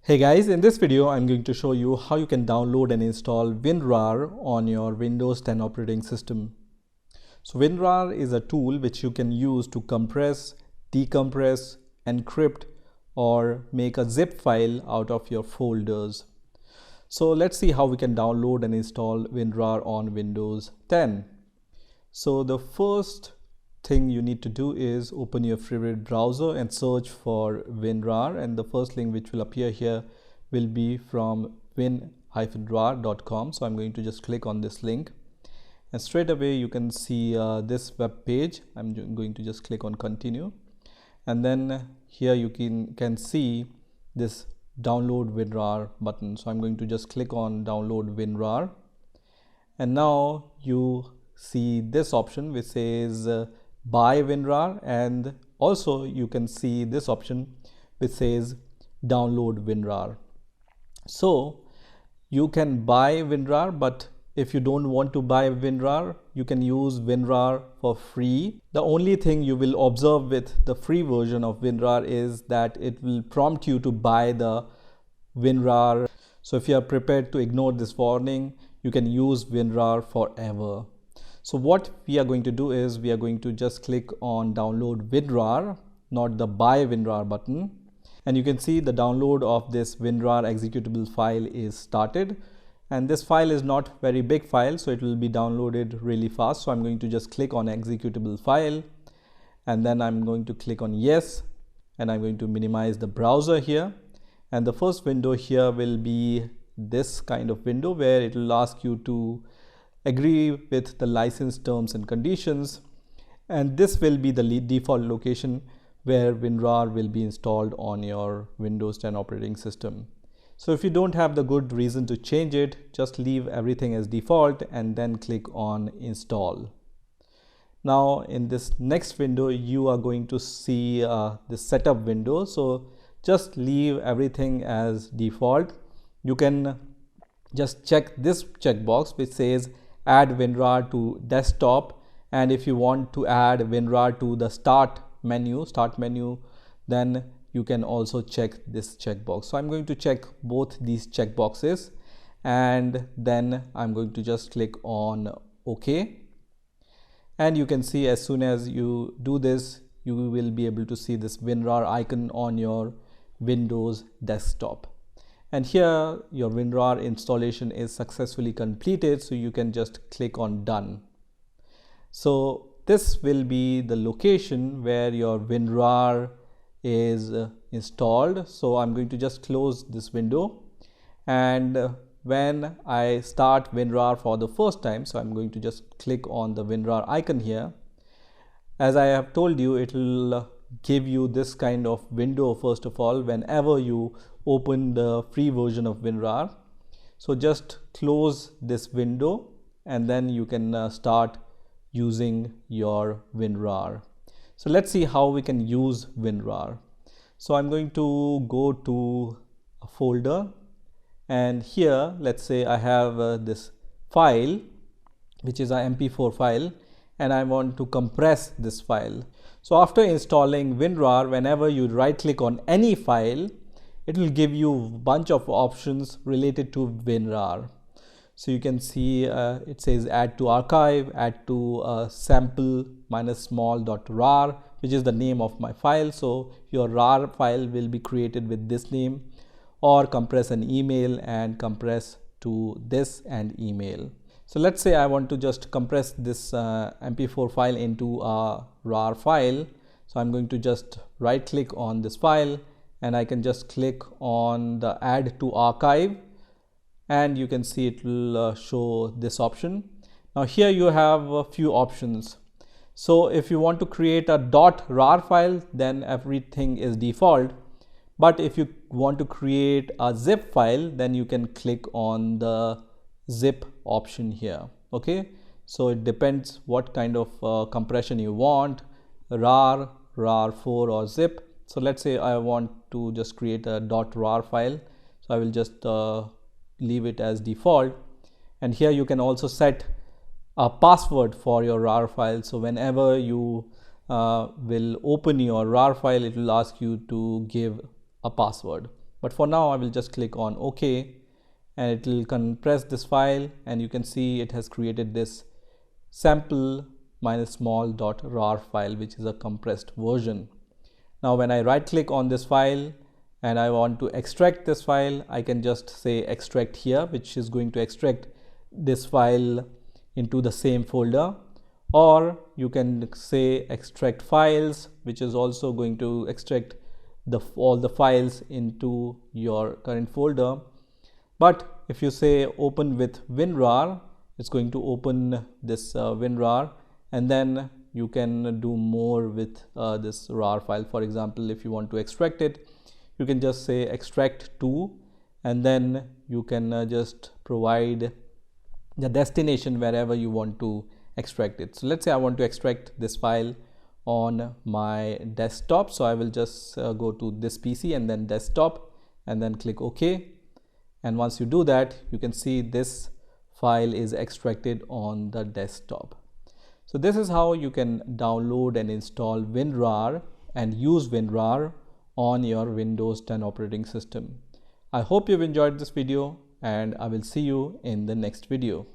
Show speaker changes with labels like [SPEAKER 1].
[SPEAKER 1] Hey guys, in this video I'm going to show you how you can download and install WinRAR on your Windows 10 operating system. So WinRAR is a tool which you can use to compress, decompress, encrypt, or make a zip file out of your folders. So let's see how we can download and install WinRAR on Windows 10. So the first thing you need to do is open your favorite browser and search for WinRAR, and the first link which will appear here will be from win-rar.com. So I'm going to just click on this link, and straight away you can see this web page. I'm going to just click on continue, and then here you can see this download WinRAR button. So I'm going to just click on download WinRAR, and now you see this option which says buy WinRAR, and also you can see this option which says download WinRAR. So you can buy WinRAR, but if you don't want to buy WinRAR, you can use WinRAR for free. The only thing you will observe with the free version of WinRAR is that it will prompt you to buy the WinRAR. So if you are prepared to ignore this warning, you can use WinRAR forever. So what we are going to do is we are going to just click on download WinRAR, not the buy WinRAR button. And you can see the download of this WinRAR executable file is started. And this file is not very big file, so it will be downloaded really fast. So I'm going to just click on executable file, and then I'm going to click on yes, and I'm going to minimize the browser here. And the first window here will be this kind of window where it will ask you to agree with the license terms and conditions, and this will be the default location where WinRAR will be installed on your Windows 10 operating system. So if you don't have the good reason to change it, just leave everything as default and then click on install. Now in this next window you are going to see the setup window, so just leave everything as default. You can just check this checkbox which says add WinRAR to desktop, and if you want to add WinRAR to the start menu, then you can also check this checkbox. So I'm going to check both these checkboxes, and then I'm going to just click on OK. And you can see as soon as you do this, you will be able to see this WinRAR icon on your Windows desktop. And here your WinRAR installation is successfully completed, so you can just click on done. So this will be the location where your WinRAR is installed. So I'm going to just close this window, and when I start WinRAR for the first time, so I'm going to just click on the WinRAR icon here. As I have told you, it will give you this kind of window first of all whenever you open the free version of WinRAR. So just close this window, and then you can start using your WinRAR. So let's see how we can use WinRAR. So I'm going to go to a folder, and here let's say I have this file which is a MP4 file, and I want to compress this file. So after installing WinRAR, whenever you right click on any file, it will give you a bunch of options related to WinRAR. So you can see it says add to archive, add to sample-small.rar, which is the name of my file. So your RAR file will be created with this name, or compress an email and compress to this and email. So let's say I want to just compress this MP4 file into a RAR file. So I'm going to just right click on this file, and I can just click on the add to archive, and you can see it will show this option. Now here you have a few options. So if you want to create a .rar file, then everything is default. But if you want to create a zip file, then you can click on the zip option here. Okay, so it depends what kind of compression you want, RAR, RAR4 or zip. So let's say I want to just create a .rar file, so I will just leave it as default. And here you can also set a password for your RAR file. So whenever you will open your RAR file, it will ask you to give a password. But for now I will just click on OK, and it will compress this file, and you can see it has created this sample-small.rar file, which is a compressed version. Now when I right click on this file and I want to extract this file, I can just say extract here, which is going to extract this file into the same folder, or you can say extract files, which is also going to extract all the files into your current folder. But if you say open with WinRAR, it's going to open this WinRAR, and then you can do more with this RAR file. For example, if you want to extract it, you can just say extract to, and then you can just provide the destination wherever you want to extract it. So let's say I want to extract this file on my desktop, so I will just go to this PC and then desktop, and then click OK. And once you do that, you can see this file is extracted on the desktop. So this is how you can download and install WinRAR and use WinRAR on your Windows 10 operating system. I hope you've enjoyed this video, and I will see you in the next video.